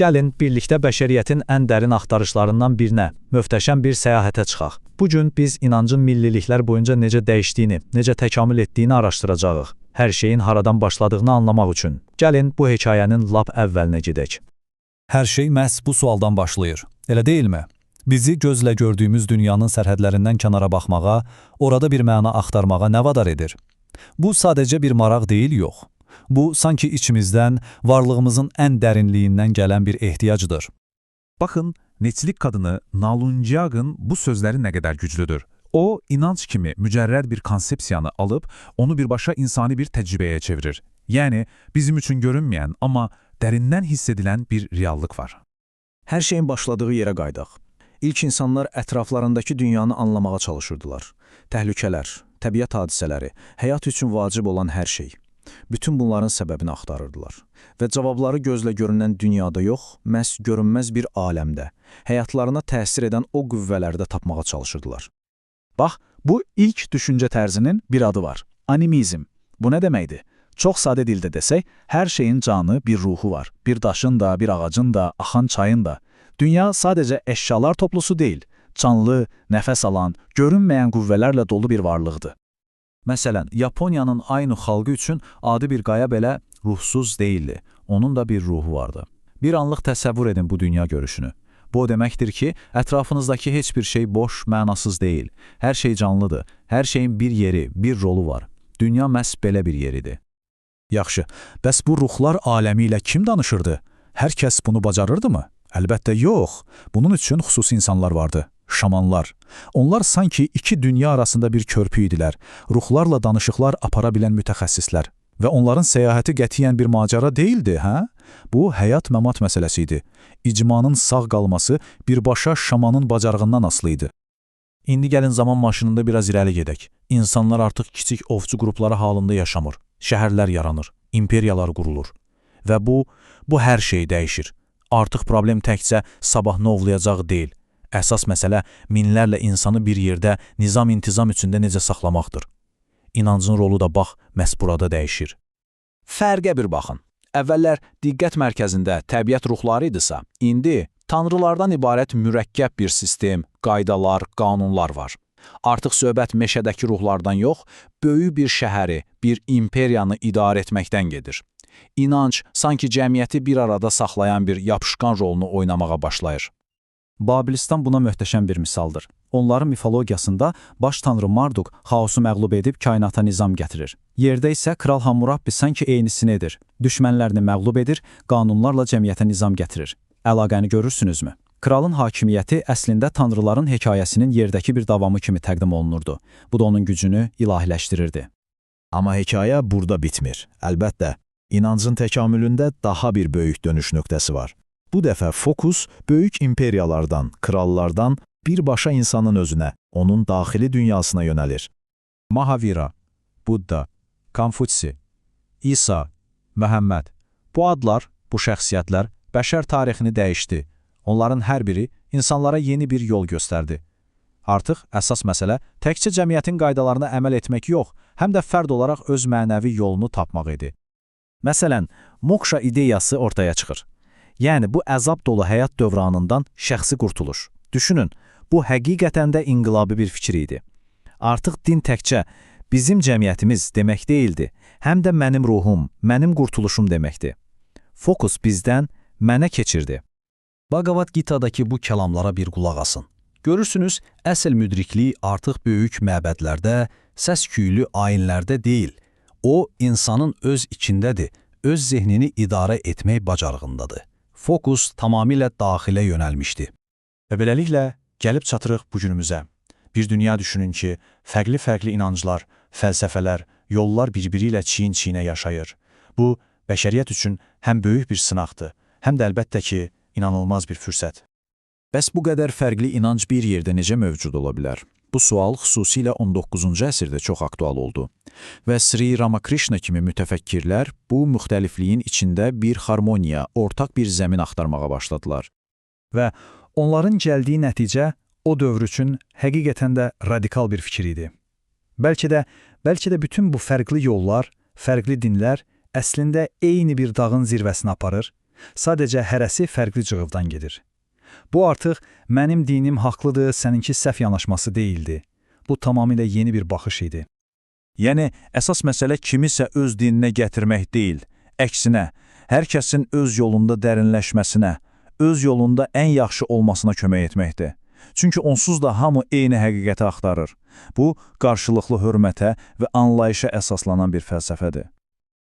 Gəlin, birlikdə bəşəriyyətin ən dərin axtarışlarından birinə, möhtəşəm bir səyahətə çıxaq. Bu gün biz inancın milliliklər boyunca necə dəyişdiyini, necə təkamül etdiyini araşdıracağıq. Hər şeyin haradan başladığını anlamaq üçün. Gəlin, bu hekayənin lap əvvəlinə gedək. Hər şey məhz bu sualdan başlayır, elə deyilmi? Bizi gözlə gördüyümüz dünyanın sərhədlərindən kənara baxmağa, orada bir məna axtarmağa nə vadar edir? Bu sadəcə bir maraq deyil, yox. Bu, sanki içimizdən, varlığımızın ən dərinliyindən gələn bir ehtiyacdır. Bakın, Netçilik kadını Nalungiag'ın bu sözləri nə qədər güclüdür. O, inanç kimi mücərrəd bir konsepsiyanı alıp, onu birbaşa insani bir tecrübeye çevirir. Yani bizim üçün görünməyən, amma dərindən hiss edilən bir reallık var. Hər şeyin başladığı yerə qaydaq. İlk insanlar ətraflarındakı dünyanı anlamağa çalışırdılar. Təhlükələr, təbiət hadisələri, həyat üçün vacib olan hər şey. Bütün bunların səbəbini axtarırdılar. Və cavabları gözlə görünən dünyada yox, məhz görünməz bir aləmdə, həyatlarına təsir edən o qüvvələrdə tapmağa çalışırdılar. Bax, bu ilk düşüncə tərzinin bir adı var. Animizm. Bu nə deməkdir? Çox sadə dildə desək, hər şeyin canı, bir ruhu var. Bir daşın da, bir ağacın da, axan çayın da. Dünya sadəcə əşyalar toplusu deyil, canlı, nəfəs alan, görünməyən qüvvələrlə dolu bir varlıqdır. Məsələn, Yaponiyanın Ainu xalqı üçün adi bir qaya belə ruhsuz deyildi. Onun da bir ruhu vardı. Bir anlıq təsəvvür edin bu dünya görüşünü. Bu o deməkdir ki, ətrafınızdakı heç bir şey boş, mənasız deyil. Hər şey canlıdır. Hər şeyin bir yeri, bir rolu var. Dünya məhz belə bir yeridir. Yaxşı, bəs bu ruhlar aləmi ilə kim danışırdı? Hər kəs bunu bacarırdı mı? Əlbəttə yox. Bunun üçün xüsusi insanlar vardı. Şamanlar. Onlar sanki iki dünya arasında bir körpü idilər. Ruhlarla danışıqlar apara bilən mütəxəssislər. Və onların səyahəti qətiyyən bir macəra deyildi, hə? Bu, həyat-məmat məsələsi idi. İcmanın sağ qalması birbaşa şamanın bacarığından asılı idi. İndi gəlin zaman maşınında biraz irəli gedək. İnsanlar artıq kiçik ovçu qrupları halında yaşamır. Şəhərlər yaranır, imperiyalar qurulur. Və bu hər şeyi dəyişir. Artıq problem təkcə sabah nə ovlayacaq deyil. Əsas məsələ minlərlə insanı bir yerdə nizam-intizam içində necə saxlamaqdır. İnancın rolu da bax, məhz burada dəyişir. Fərqə bir baxın. Əvvəllər diqqət mərkəzində təbiət ruhları idisə, indi tanrılardan ibarət mürəkkəb bir sistem, qaydalar, qanunlar var. Artıq söhbət meşədəki ruhlardan yox, böyük bir şəhəri, bir imperiyanı idarə etməkdən gedir. İnanc sanki cəmiyyəti bir arada saxlayan bir yapışqan rolunu oynamağa başlayır. Babilistan buna möhtəşəm bir misaldır. Onların mifologiyasında baş tanrı Marduk xaosu məğlub edib kainata nizam gətirir. Yerdə isə kral Hammurapi sanki eynisini edir. Düşmənlərini məğlub edir, qanunlarla cəmiyyətə nizam gətirir. Əlaqəni görürsünüzmü? Kralın hakimiyyəti əslində tanrıların hekayəsinin yerdəki bir davamı kimi təqdim olunurdu. Bu da onun gücünü ilahiləşdirirdi. Amma hekayə burada bitmir. Əlbəttə, inancın təkamülündə daha bir böyük dönüş nöqtəsi var. Bu dəfə fokus böyük imperiyalardan, krallardan birbaşa insanın özünə, onun daxili dünyasına yönəlir. Mahavira, Budda, Konfutsi, İsa, Məhəmməd. Bu adlar, bu şəxsiyyətlər bəşər tarixini dəyişdi. Onların hər biri insanlara yeni bir yol göstərdi. Artıq əsas məsələ təkcə cəmiyyətin qaydalarına əməl etmək yox, həm də fərd olaraq öz mənəvi yolunu tapmaq idi. Məsələn, moksha ideyası ortaya çıxır. Yəni, bu əzab dolu həyat dövranından şəxsi qurtuluş. Düşünün, bu həqiqətən də inqilabi bir fikir idi. Artıq din təkcə bizim cəmiyyətimiz demək deyildi, həm də mənim ruhum, mənim qurtuluşum deməkdir. Fokus bizdən mənə keçirdi. Bhagavad Gita'dakı bu kəlamlara bir qulaq asın. Görürsünüz, əsl müdriklik artıq böyük məbədlərdə, səs-küylü ayinlərdə deyil. O, insanın öz içindədir, öz zehnini idarə etmək bacarığındadır. Fokus tamamilə daxilə yönəlmişdi. Və beləliklə gəlib çatırıq bu günümüzə. Bir dünya düşünün ki, fərqli-fərqli inanclar, fəlsəfələr, yollar bir-biri ilə çiyin-çiyinə yaşayır. Bu, bəşəriyyət üçün həm böyük bir sınaqdır, həm də əlbəttə ki, inanılmaz bir fürsət. Bəs bu qədər fərqli inanc bir yerdə necə mövcud ola bilər? Bu sual xüsusilə 19-cu əsrdə çox aktual oldu. Və Sri Ramakrishna kimi mütəfəkkirlər bu müxtəlifliyin içində bir harmoniya, ortaq bir zəmin axtarmağa başladılar. Və onların gəldiyi nəticə o dövr üçün həqiqətən də radikal bir fikir idi. Bəlkə də bütün bu fərqli yollar, fərqli dinlər əslində eyni bir dağın zirvəsinə aparır Sadəcə hərəsi fərqli cığıvdan gedir. Bu artıq mənim dinim haqlıdır, səninki səhv yanaşması deyildi. Bu tamamilə yeni bir baxış idi. Yəni, əsas məsələ kimisə öz dininə gətirmək deyil, əksinə, hər kəsin öz yolunda dərinləşməsinə, öz yolunda ən yaxşı olmasına kömək etməkdir. Çünki onsuz da hamı eyni həqiqəti axtarır. Bu, qarşılıqlı hörmətə və anlayışa əsaslanan bir fəlsəfədir.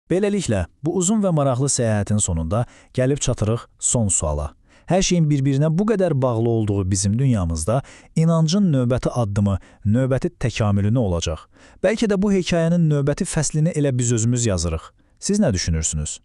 Beləliklə, bu uzun və maraqlı səyahətin sonunda gəlib çatırıq son suala. Hər şeyin bir-birinə bu qədər bağlı olduğu bizim dünyamızda inancın növbəti addımı, növbəti təkamülü nə olacaq? Bəlkə də bu hekayənin növbəti fəslini elə biz özümüz yazırıq. Siz nə düşünürsünüz?